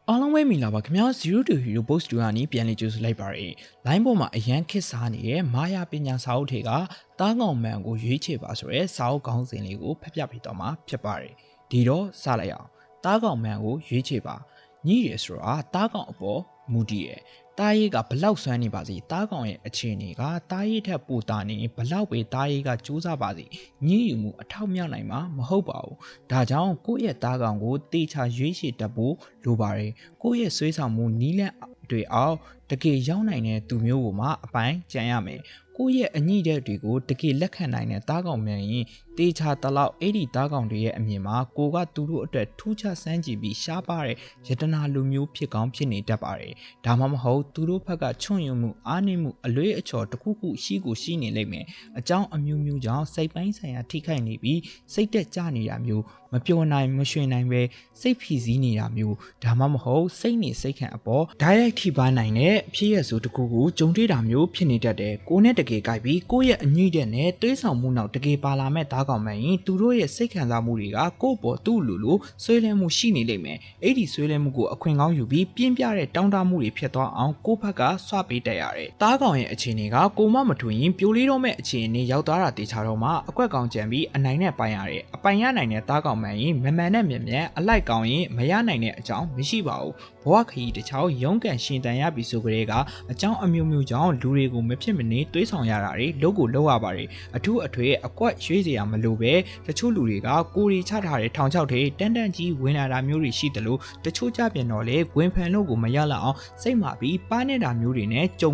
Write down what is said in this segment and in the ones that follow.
အားလုံးပဲမင်္ဂလာပါခင်ဗျာ Zero to Hero Post 2ကနေပြန်လည်ကြိုဆိုလိုက်ပါရစေ line ပေါ်မှာအရန်ခစ်စားနေတဲ့မာယာပညာစာအုပ်တွေကတားကောင်မှန်ကိုရွေးချယ်ပါဆိုရဲစာအုပ်ခေါင်းစဉ်လေးကိုဖတ်ပြပေးတော့မှာဖြစ်ပါတယ်ဒီတော့စလိုက်အောင်တားကောင်မှန်ကိုရွေးချယ်ပါညှိရယ်ဆိုတာတားကောင်အပေါ်မူတည်ရယ်တားရေးကဘလောက်ဆွမ်းနေပါစေတားကောင်ရဲ့အခြေအနေကတားရေးထက်ပိုတာနေဘလောက်ပဲတားရေးကစူးစမ်းပါစေညှိယူမှုအထောက်မြောက်နိုင်မှာမဟုတ်ပါဘူးဒါကြောင့်ကိုယ့်ရဲ့တားကောင်ကိုတေချာရွေးချယ်တတ်ဖို့လိုပါတယ်ကိုယ့်ရဲ့ဆွေးဆောင်မှုနီးလန့်တွေအောင်တကယ်ရောက်နိုင်တဲ့သူမျိုးကိုမှအပိုင်းကြံရမယ်ကိုယ့်ရဲ့အညှိတဲ့တွေကိုတကယ်လက်ခံနိုင်တဲ့တားကောင်မြန်ရင်တေချာတလောက်အဲ့ဒီတားကောင်တွေရဲ့အမြင်မှာကိုကသူတို့အတွက်ထူးခြားစမ်းကြည့်ပြီးရှားပါတဲ့ယတနာလူမျိုးဖြစ်ကောင်းဖြစ်နေတတ်ပါတယ်ဒါမှမဟုတ်သူတို့ဘက်ကချွန့်ယွံမှုအားနည်းမှုအလွဲအချော်တစ်ခုခုရှိနေလိမ့်မယ်အကြောင်းအမျိုးမျိုးကြောင့်စိတ်ပိုင်းဆိုင်ရာထိခိုက်နေပြီးစိတ်တက်ကြနေတာမျိုးမပျော်နိုင်မရွှင်နိုင်ပဲစိတ်ဖိစီးနေတာမျိုးဒါမှမဟုတ်စိတ်နေစိတ်ခံအပေါ် direct ထိပါနိုင်တဲ့ဖြစ်ရဆိုတစ်ခုခုကြုံတွေ့တာမျိုးဖြစ်နေတတ်တယ်ကိုနဲ့တကယ်ကြိုက်ပြီးကိုရဲ့အညှိတဲ့နဲ့တွေးဆောင်မှုနောက်တကယ်ပါလာမဲ့တားကောင်မှန်ရင်သူတို့ရဲ့စိတ်ခံစားမှုတွေကကိုယ့်ပေါ်သူ့လိုဆွေးလဲမှုရှိနေလိမ့်မယ်အဲ့ဒီဆွေးလဲမှုကိုအခွင့်ကောင်းယူပြီးပြင်းပြတဲ့တောင်းတမှုတွေဖြစ်သွားအောင်ကိုယ့်ဘက်ကဆွပေးတတ်ရတယ်တားကောင်ရဲ့အခြေအနေကကိုမမထွင်ရင်ပြိုလေးတော့မဲ့အခြေအနေရောက်သွားတာတေချာတော့မှအကွက်ကောင်ကြံပြီးအနိုင်နဲ့ပိုင်ရတယ်အပိုင်ရနိုင်တဲ့တားကောင်မှန်ရင်မမှန်နဲ့မြင်အလိုက်ကောင်ရင်မရနိုင်တဲ့အကြောင်းမရှိပါဘူးဘဝခရီးတစ်ချောင်းရုန်းကန်ရှင်တန်ရပြီဆိုကြတဲ့ကအကြောင်းအမျိုးမျိုးကြောင့်လူတွေကိုမဖြစ်မနေတွေးဆောင်ရတာတွေလုပ်ကိုလုပ်ရပါတယ်အထူးအထွေအကွက်ရွေးစရာမလိုပဲတချို့လူတွေကကိုရီချထားတဲ့ထောင်ချောက်တွေတန်းတန်းကြီးဝင်လာတာမျိုးတွေရှိတယ်လို့တချို့ကြပြန်တော့လေဂွင်ဖန်လို့ကိုမရလောက်အောင်စိတ်မာပြီးပါနေတာမျိုးတွေနဲ့ကြုံ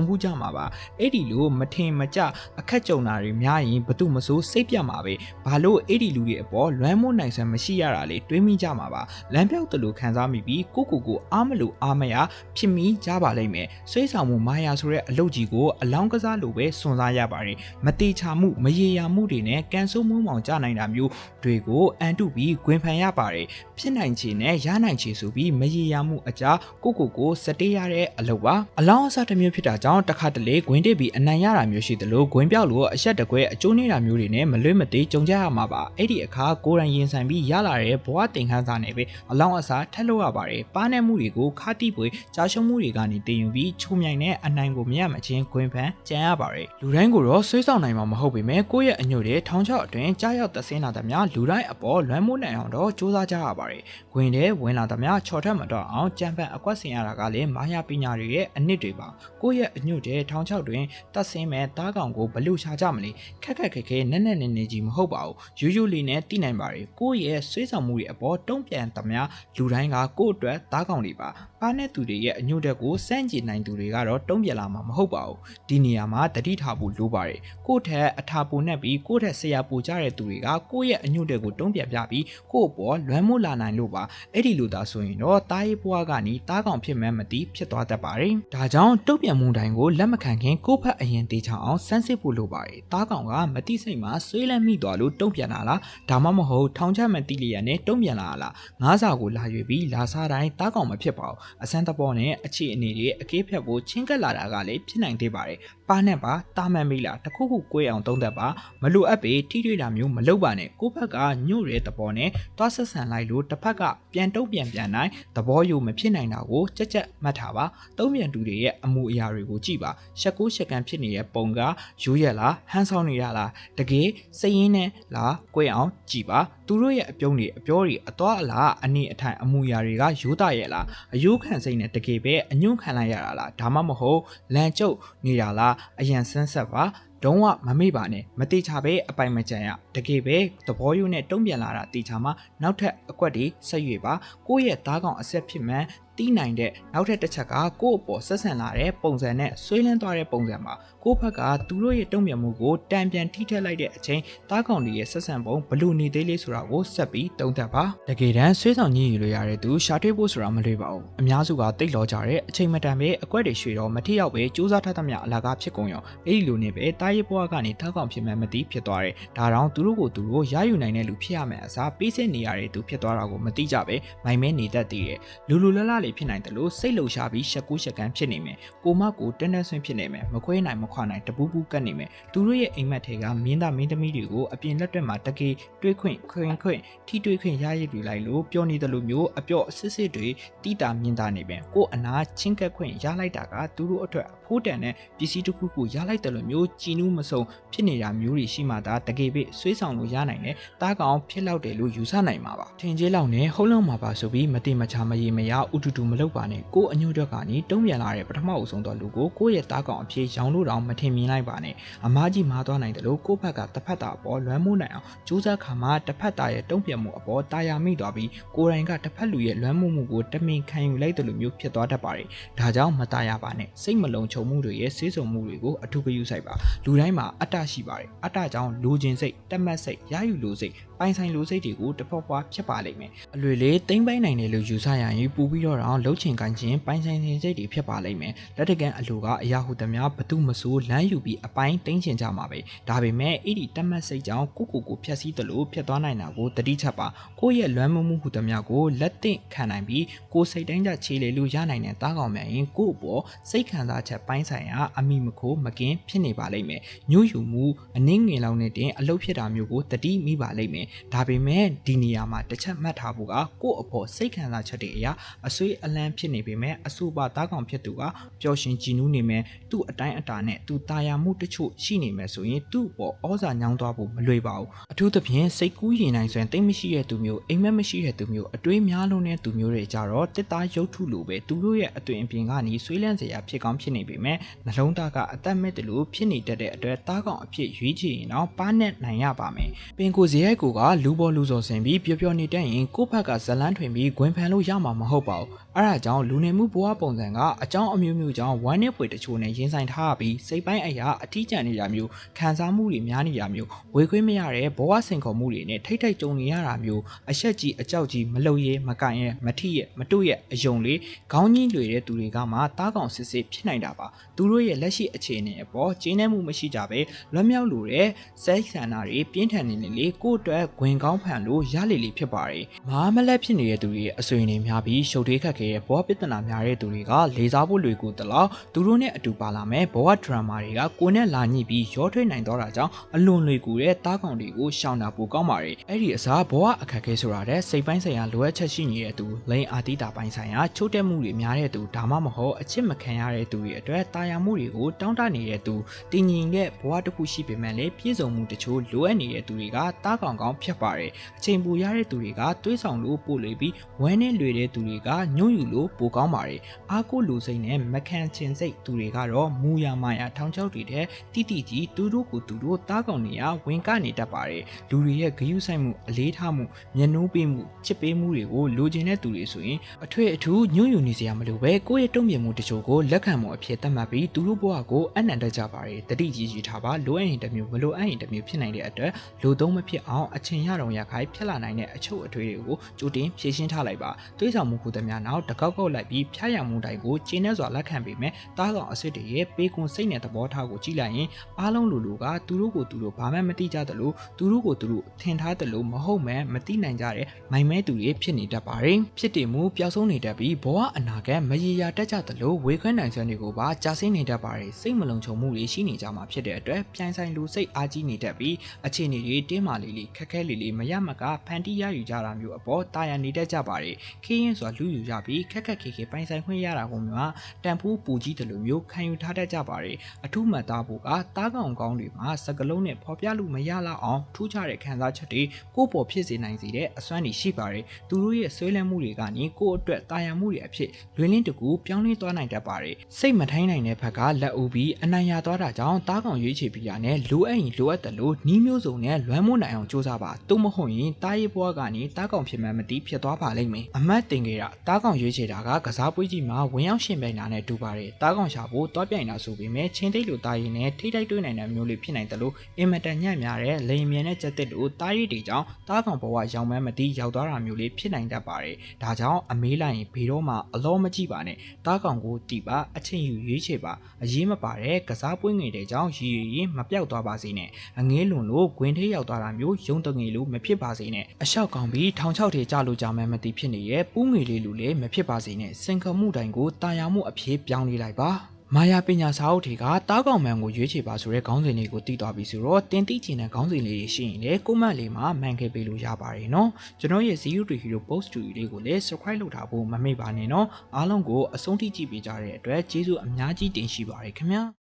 မှုကြမှာပါအဲ့ဒီလိုမထင်မကြအခက်ကြုံတာတွေများရင်ဘသူမစိုးစိတ်ပြတ်မှာပဲဘာလို့အဲ့ဒီလူတွေအပေါ်လွမ်းမိုးနိုင်စွမ်းမရှိရတာလေတွေးမိကြမှာပါလမ်းပြောက်တလို့ခံစားမိပြီးကိုအားမလို့အားမရဖြစ်မိကြပါလိမ့်မယ်ဆွေးဆောင်မှုမာယာဆိုတဲ့အလုပ်ကြီးကိုအလောင်းကစားလိုပဲစွန့်စားရပါတယ်မတိချမှုမရေရာမှုတွေနဲ့ကန်ဆိုးမှုမောင်ကြနိုင်တာမျိုးတွေကိုအန်တုပြီးဂွင်ဖန်ရပါတယ်ဖြစ်နိုင်ချေနဲ့ရနိုင်ချေဆိုပြီးမရေရာမှုအကြားကိုစတေးရတဲ့အလုပ်ပါအလောင်းအစားတစ်မျိုးဖြစ်တာကြောင့်တစ်ခါတလေဂွင်တက်ပြီးအနိုင်ရတာမျိုးရှိတယ်လို့ဂွင်ပြောက်လို့အဆက်တကွဲအကျိုးနေတာမျိုးတွေနဲ့မလွဲမသေးကြုံကြရမှာပါအဲ့ဒီအခါကိုယ်တိုင်ရင်ဆိုင်ပြီးရလာတဲ့ဘဝတင်ခန်းစာနဲ့ပဲအလောင်းအစားထက်လို့ရပါတယ်ပါနဲ့မှုတွေကိုခါတိပွေကြားရှုံးမှုတွေကနေတင်ယူပြီးချုံမြိုင်တဲ့အနိုင်ကိုမရမချင်းဂွင်ဖန်ကြံရပါတယ်လူတိုင်းကိုတော့ဆွေးဆောင်နိုင်မှာမဟုတ်ပေမဲ့ကိုယ့်ရဲ့အညွတ်တွေထောင်ချောက်အတွင်းကြားရောက်သက်ဆင်းလာသမျှလူတိုင်းအပေါ်လွမ်းမိုးနိုင်အောင်တော့စူးစမ်းကြရပါတယ်ဂွင်ထဲဝင်လာသမျှချော်ထက်မတော့အောင်ကြံဖန်အကွက်ဆင်ရတာကလည်းမာယာပညာတွေရဲ့အနစ်တွေပါကိုယ့်ရဲ့အညွတ်တွေထောင်ချောက်တွင်သက်ဆင်းမဲ့တားကောင်ကိုဘလို့ရှာကြမလဲခက်ခဲနက်နေကြီးမဟုတ်ပါဘူးရိုးလေးနဲ့တိနိုင်ပါတယ်ကိုယ့်ရဲ့ဆွေးဆောင်မှုတွေအပေါ်တုံ့ပြန်သမျှလူတိုင်းကကိုယ့်အတွက်တားကောင်တွေပါပါနဲ့သူတွေရဲ့အညွတ်တက်ကိုစန့်ကျင်နိုင်သူတွေကတော့တုံ့ပြန်လာမှာမဟုတ်ပါဘူးဒီနေရာမှာတတိထားဖို့လိုပါတယ်ကိုယ့်ထက်အထာပိုနဲ့ပြီးကိုယ့်ထက်ဆရာပိုကြတဲ့သူတွေကကိုယ့်ရဲ့အညွတ်တက်ကိုတုံ့ပြန်ပြပြီးကိုယ့်အပေါ်လွမ်းမိုးလာနိုင်လို့ပါအဲ့ဒီလိုသာဆိုရင်တော့တားရေးပွားကနေတားကောင်ဖြစ်မှန်းမသိဖြစ်သွားတတ်ပါတယ်ဒါကြောင့်တုံ့ပြန်မှုတိုင်းကိုလက်မခံခင်ကိုယ့်ဘက်အရင်တေချအောင်စမ်းစစ်ဖို့လိုပါတယ်တားကောင်ကမတိစိတ်မှာဆွေးလန်းမိသွားလို့တုံ့ပြန်လာလားဒါမှမဟုတ်ထောင်ချမှန်တိလျက်နဲ့တုံ့ပြန်လာလားငါးစာကိုလာရွေပြီးလာစားတိုင်းတားကောင်မဖြစ်ပါဘူးအစမ်းတပေါ်နဲ့အခြေအနေတွေအကေးဖြတ်ဖို့ချင်းကပ်လာတာကလည်းဖြစ်နိုင်သေးပါတယ်ပါနဲ့ပါတာမန်မိလားတခုခုကိုယ်အောင်သုံးသက်ပါမလိုအပ်ပေထိတွေ့တာမျိုးမလုပ်ပါနဲ့ကိုယ့်ဘက်ကညှို့ရဲသဘောနဲ့တွားဆက်ဆံလိုက်လို့တစ်ဖက်ကပြန်တုံ့ပြန်နိုင်သဘောယူမဖြစ်နိုင်တာကိုကြက်မှတ်ထားပါတုံ့ပြန်သူတွေရဲ့အမှုအရာတွေကိုကြည့်ပါရှက်ကန်ဖြစ်နေတဲ့ပုံကရိုးရလားဟန်းဆောင်နေတာလားတကယ်စိတ်ရင်းနဲ့လားကိုယ်အောင်ကြည့်ပါသူတို့ရဲ့အပြောတွေအသွားအလားအနေအထိုင်အမှုအရာတွေကရိုးသားရဲ့လားအယိုးခံစိတ်နဲ့တကယ်ပဲအညွန့်ခံလိုက်ရတာလားဒါမှမဟုတ်လန်ကျုပ်နေတာလားအရန်ဆန်းဆက်ပါတော့မမေ့ပါနဲ့မတိချပဲအပိုင်မကြံရတကယ်ပဲသဘောယူနဲ့တုံ့ပြန်လာတာတိချမှာနောက်ထပ်အကွက်တွေဆက်ရွေပါကိုယ့်ရဲ့သားကောင်အဆက်ဖြစ်မှန်းတီးနိုင်တဲ့နောက်ထပ်တစ်ချက်ကကိုယ့်အပေါ်ဆက်ဆံလာတဲ့ပုံစံနဲ့ဆွေးလန်းသွားတဲ့ပုံစံမှာကိုယ့်ဘက်ကသူတို့ရဲ့တုံ့ပြန်မှုကိုတံပြန်ထိထက်လိုက်တဲ့အချိန်သားကောင်တွေရဲ့ဆက်ဆံပုံဘလို့နေသေးလေးဆိုတာကိုဆက်ပြီးတုံးသက်ပါတကယ်တမ်းဆွေးဆောင်ညှိယူလို့ရတဲ့သူရှာတွေ့ဖို့ဆိုတာမလွယ်ပါဘူးအများစုကတိတ်လောကြတဲ့အချိန်မတန်ပဲအကွက်တွေရွှေတော့မထိရောက်ပဲစူးစမ်းထားသမျှအလားကားဖြစ်ကုန်ရောအဲ့ဒီလိုနဲ့ပဲတားရေးဘွားကနေသားကောင်ဖြစ်မှန်းမသိဖြစ်သွားတယ်ဒါတောင်သူတို့ကိုသူတို့ရယူနိုင်တဲ့လူဖြစ်ရမယ်အစားပေးစစ်နေရတဲ့သူဖြစ်သွားတာကိုမသိကြပဲမိုင်မဲနေတတ်သေးတယ်လူလလလေး လေးဖြစ်နိုင်တယ်လို့စိတ်လှုပ်ရှားပြီးရှက်ကူးရှက်ကန်ဖြစ်နေမယ်ကိုမကိုတန်းတန်းဆွင်းဖြစ်နေမယ်မခွဲနိုင်မခွာနိုင်တပူးပူးကတ်နေမယ်သူတို့ရဲ့အိမ်မက်တွေကမင်းသားမင်းသမီးတွေကိုအပြင်လက်တွက်မှာတကေတွေးခွင့်ထိတွေးခွင့်ရရည်တွေလိုက်လို့ပြောနေတယ်လို့မျိုးအပြော့အစစ်စစ်တွေတိတာမြင်တာနေပဲကိုအနာချင်းကက်ခွင့်ရလိုက်တာကသူတို့အတွက်အဖိုးတန်တဲ့ပစ္စည်းတစ်ခုခုရလိုက်တယ်လို့မျိုးကြည်နူးမစုံဖြစ်နေတာမျိုးတွေရှိမှသာတကယ်ပဲဆွေးဆောင်လို့ရနိုင်တယ်တားကောင်ဖြစ်လောက်တယ်လို့ယူဆနိုင်မှာပါထင်ကြီးလောက်နဲ့ဟုတ်လုံးမှာပါဆိုပြီးမတိမချမရေမရဥတူတူမလုပ်ပါနဲ့ကိုအညွတ်တော့ကနေတုံးပြန်လာတဲ့ပထမအဆုံးတော့လူကိုရဲ့တားကောင်အဖြစ်ရောင်းလို့တောင်မထင်မြင်လိုက်ပါနဲ့အမားကြီးမားသွားနိုင်တယ်လို့ကိုဘက်ကတစ်ဖက်တာအပေါ်လွမ်းမိုးနိုင်အောင်ကြိုးစားခါမှတစ်ဖက်တာရဲ့တုံးပြန်မှုအပေါ်တာယာမိသွားပြီးကိုယ်တိုင်ကတစ်ဖက်လူရဲ့လွမ်းမိုးမှုကိုတမင်ခံယူလိုက်တယ်လို့မျိုးဖြစ်သွားတတ်ပါတယ်ဒါကြောင့်မတာယာပါနဲ့စိတ်မလုံခြုံမှုတွေရဲ့ဆေးဆုံမှုတွေကိုအထူးဂရုစိုက်ပါလူတိုင်းမှာအတ္တရှိပါတယ်အတ္တကြောင့်လိုချင်စိတ်တက်မှတ်စိတ်ရယူလိုစိတ်ပိုင်ဆိုင်လိုစိတ်တွေကိုတဖွာဖွာဖြစ်ပါလိမ့်မယ်အလွေလေးတိမ့်ပိုင်းနိုင်တယ်လို့ယူဆရရင်ပူပြီးတော့လှုပ်ချင်ကန်ခြင်းပိုင်ဆိုင်စိတ်တွေဖြစ်ပါလိမ့်မယ်လက်တကန်အလိုကအရာဟုသမျှဘသူမဆိုးလမ်းယူပြီးအပိုင်းတင်းချင်ကြမှာပဲဒါပေမဲ့အဲ့ဒီတက်မှတ်စိတ်ကြောင့်ကိုဖြတ်စည်းတယ်လို့ဖြစ်သွားနိုင်တာကိုတတိချက်ပါကိုရဲ့လွမ်းမှုဟုသမျှကိုလက်သင့်ခံနိုင်ပြီးကိုစိတ်တိုင်းကြခြေလေလို့ရနိုင်တဲ့တားကောင်များရင်ကို့အပေါ်စိတ်ခံစားချက်ပိုင်းဆိုင်ရာအမိမခိုးမကင်းဖြစ်နေပါလိမ့်မယ်ညှို့ယူမှုအနှင်းငယ်လောက်နဲ့တင်အလုပ်ဖြစ်တာမျိုးကိုတတိမိပါလိမ့်မယ်ဒါပေမဲ့ဒီနေရာမှာတစ်ချက်မှတ်ထားဖို့ကကို့အပေါ်စိတ်ခံစားချက်တွေအရာအဆွေးအလန်းဖြစ်နေပေမဲ့အဆိုပါတားကောင်ဖြစ်သူကပျော်ရှင်ကြည်နူးနေမယ်သူ့အတိုင်းအတာနဲ့သူတာယာမှုတချို့ရှိနေမယ်ဆိုရင်သူ့အပေါ်ဩဇာညောင်းသွားဖို့မလွယ်ပါဘူးအထူးသဖြင့်စိတ်ကူးရင်နိုင်စွမ်းတိတ်မရှိတဲ့သူမျိုးအိမ်မက်မရှိတဲ့သူမျိုးအတွေးများလုံးတဲ့သူမျိုးတွေကြတော့တစ်သားရုပ်ထုလိုပဲသူတို့ရဲ့အသွင်အပြင်ကနေဆွေးလန်းစရာဖြစ်ကောင်းဖြစ်နေပေမဲ့နှလုံးသားကအသက်မဲ့တယ်လို့ဖြစ်နေတတ်တဲ့အတွက်တားကောင်အဖြစ်ရွေးချယ်ရင်တော့ပါနဲ့နိုင်ရပါမယ်ပင်ကိုဇေယိုက်ကိုကလူပေါ်လူစော်ဆင်ပြီးပျော်ပျော်နေတတ်ရင်ကိုယ့်ဘက်ကဇလန်းထွင်ပြီးဂွင်ဖန်လို့ရမှာမဟုတ်ပါဘူးအဲ့ဒါကြောင့်လူနေမှုဘဝပုံစံကအကြောင်းအမျိုးမျိုးကြောင့်ဝမ်းနဲ့ဖွေတချို့နဲ့ရင်ဆိုင်ထားပြီးစိတ်ပိုင်းအရာအထီးကျန်နေတာမျိုးခံစားမှုတွေများနေတာမျိုးဝေခွင့်မရတဲ့ဘဝစင်ခေါ်မှုတွေနဲ့ထိတ်ထိတ်ကြုံနေရတာမျိုးအဆက်ကြီးအကြောက်ကြီးမလုံရဲမကန်ရဲမထိရဲမတို့ရဲ့အယုံလေးခေါင်းကြီးလွေတဲ့သူတွေကမှတားကောင်စစ်စစ်ဖြစ်နိုင်တာပါသူတို့ရဲ့လက်ရှိအခြေအနေအပေါ်ကျင်းနှဲမှုမရှိကြပဲလွတ်မြောက်လို့တဲ့စိတ်ဆန္ဒတွေပြင်းထန်နေလေကိုယ့်အတွက်ဂွင်ကောင်းဖန်လို့ရလေလေဖြစ်ပါတယ်မဟာမလက်ဖြစ်နေတဲ့သူတွေအဆွေအနေများပြီးရှုပ်ထွေးခက်ခဲတဲ့ဘောပြဿနာများတဲ့သူတွေကလေးစားဖို့လွယ်ကူတလောက်သူတို့နဲ့အတူပါလာမယ်ဘောဒရမာတွေကကိုယ်နဲ့လာညှိပြီးရောထွေးနိုင်တော့တာကြောင့်အလွန်လွယ်ကူတဲ့တားကောင်တွေကိုရှောင်တာပိုကောင်းပါတယ်အဲ့ဒီအစားဘောအခက်ခဲဆိုတာတဲ့စိတ်ပိုင်းဆိုင်ရာလိုအပ်ချက်ရှိနေတဲ့သူလိန်အာတိတာပိုင်းဆိုင်ရာချိုးတက်မှုတွေများတဲ့သူဒါမှမဟုတ်အချစ်မခံရတဲ့သူတွေအတွက်တာယာမှုတွေကိုတောင်းတနေတဲ့သူတင်ញင်တဲ့ဘဝတစ်ခုရှိပေမဲ့လည်းပြည့်စုံမှုတချို့လိုအပ်နေတဲ့သူတွေကတားကောင်ကောင်းဖြစ်ပါတယ်အချိန်ပူရတဲ့သူတွေကတွေးဆောင်လို့ပို့လေပြီးဝမ်းနဲ့လွေတဲ့သူတွေကညှို့ယူလို့ပိုကောင်းပါတယ်အားကိုလူစိတ်နဲ့မခံချင်စိတ်သူတွေကတော့မူရမာယာထောင်ချောက်တွေတဲ့တိတိကြီးသူတို့ကိုသူတို့တားကောင်နေရဝင်ကနေတတ်ပါတယ်လူတွေရဲ့ဂရုစိုက်မှုအလေးထားမှုမျက်နှိုးပေးမှုချစ်ပေးမှုတွေကိုလိုချင်တဲ့သူတွေဆိုရင်အထွေအထူးညှို့ယူနေစရာမလိုပဲကိုယ့်ရဲ့တုံ့ပြန်မှုတချို့ကိုလက်ခံမှုအဖြစ်သတ်မှတ်ပြီးသူတို့ဘဝကိုအနံ့တက်ကြပါတယ်တတိကြီးကြီးထားပါလိုအပ်ရင်တစ်မျိုးမလိုအပ်ရင်တစ်မျိုးဖြစ်နိုင်တဲ့အတွက်လိုသုံးမဖြစ်အောင်အချိန်ရတော့ရခိုင်ဖြစ်လာနိုင်တဲ့အချုပ်အထွေးတွေကိုကြိုတင်ဖြည့်ရှင်းထားလိုက်ပါတွေးဆောင်မှုခုသမျှနောက်တကောက်ကောက်လိုက်ပြီးဖျားရမှုတိုင်းကိုကျင်းနေစွာလက်ခံပြီးမဲ့တားကောင်အစ်စ်တွေရဲ့ပေးကွန်စိတ်နဲ့သဘောထားကိုကြည့်လိုက်ရင်အားလုံးလူလူကသူတို့ကိုသူတို့ဘာမှမသိကြသလိုသူတို့ကိုသူတို့ထင်ထားသလိုမဟုတ်မှန်မသိနိုင်ကြတဲ့မိုင်မဲသူတွေဖြစ်နေတတ်ပါတယ်ဖြစ်တည်မှုပျောက်ဆုံးနေတတ်ပြီးဘဝအနာဂတ်မရေရာတက်ကြသလိုဝေခွင့်နိုင်စွမ်းတွေကိုပါကြာဆင်းနေတတ်ပါတယ်စိတ်မလုံခြုံမှုတွေရှိနေကြမှာဖြစ်တဲ့အတွက်ပြိုင်ဆိုင်လူစိတ်အားကြီးနေတတ်ပြီးအခြေအနေတွေတင်းမာလေးခက်ခဲလေးမရမကဖန်တီးရယူကြတာမျိုးအပေါ်တာယာနေတတ်ကြပါတယ်ခေးရင်စွာလူယူကြပြီးခက်ခဲပိုင်ဆိုင်ခွင့်ရတာကိုမျိုးတန်ဖိုးပူကြီးတယ်လို့မျိုးခံယူထားတတ်ကြပါတယ်အထူးမှတ်သားဖို့ကတားကောင်ကောင်းတွေမှာစကလုံးနဲ့ဖော်ပြလို့မရလောက်အောင်ထူးခြားတဲ့ခံစားချက်တွေကိုယ့်ပေါ်ဖြစ်စေနိုင်စေတဲ့အစွမ်းတွေရှိပါတယ်သူတို့ရဲ့ဆွေးလန်းမှုတွေကနေကိုယ့်အတွက်တာယာမှုတွေအဖြစ်လွင်လင်းတကူပြောင်းလဲသွားနိုင်တတ်ပါတယ်စိတ်မထိုင်းနိုင်တဲ့ဘက်ကလက်ဦးပြီးအနိုင်ရသွားတာကြောင့်တားကောင်ရွေးချယ်ပြီးတာနဲ့လိုအပ်ရင်လိုအပ်တယ်လို့နှီးမျိုးစုံနဲ့လွမ်းမိုးနိုင်အောင်စူးစမ်းပါသို့မဟုတ်ရင်တားရေးဘွားကနေတားကောင်ဖြစ်မှန်းမသိဖြစ်သွားပါလိမ့်မယ်အမတ်တင်ကြတာတားကောင်ရွေးချယ်တာကကစားပွဲကြီးမှာဝင်ရောက်ရှင်ပြိုင်တာနဲ့တူပါတယ်တားကောင်ရှာဖို့တွားပြိုင်တာဆိုပေမဲ့ချင်းသိပ်လိုတားရင်နဲ့ထိတိုက်တွေးနိုင်တဲ့မျိုးလေးဖြစ်နိုင်တယ်လို့အင်မတန်ညံ့များတဲ့လိန်မြန်တဲ့ကြက်တစ်တို့တားရည်တွေကြောင့်တားကောင်ဘဝရောင်မှန်းမသိရောက်သွားတာမျိုးလေးဖြစ်နိုင်တတ်ပါတယ်ဒါကြောင့်အမေးလိုက်ရင်ဘေးတော့မှအလောမကြည့်ပါနဲ့တားကောင်ကိုတီးပါအချိန်ယူရွေးချယ်ပါအရေးမပါတဲ့ကစားပွဲငယ်တဲ့ကြောင့်ရည်ရည်မပြောက်သွားပါစေနဲ့အငဲလွန်လို့ဂွင်သေးရောက်သွားတာမျိုးယုံတငယ်လို့မဖြစ်ပါစေနဲ့အလျှောက်ကောင်းပြီးထောင်ချောက်ထေကြလို့ကြမှန်းမသိဖြစ်နေရဲ့ပူးငွေလေးလူလည်းမ ဖြစ်ပါစေနဲ့စင်ကမှုတိုင်ကိုတာယာမှုအဖြစ်ပြောင်းလဲလိုက်ပါမာယာပညာစာအုပ်တွေကတားကောင်မှန်ကိုရွေးချယ်ပါဆိုတဲ့ခေါင်းစဉ်လေးကိုတည်သွားပြီဆိုတော့တင်တိချင်တဲ့ခေါင်းစဉ်လေးတွေရှိရင်လည်းကိုမန့်လေးမှာမှန်ခဲ့ပေးလို့ရပါတယ်နော်ကျွန်တော်ရဲ့ Zero to Hero Post to လေးကိုလည်း subscribe လုပ်ထားဖို့မမေ့ပါနဲ့နော်အားလုံးကိုအဆုံးထိကြည့်ပေးကြတဲ့အတွက်ကျေးဇူးအများကြီးတင်ရှိပါတယ်ခင်ဗျာ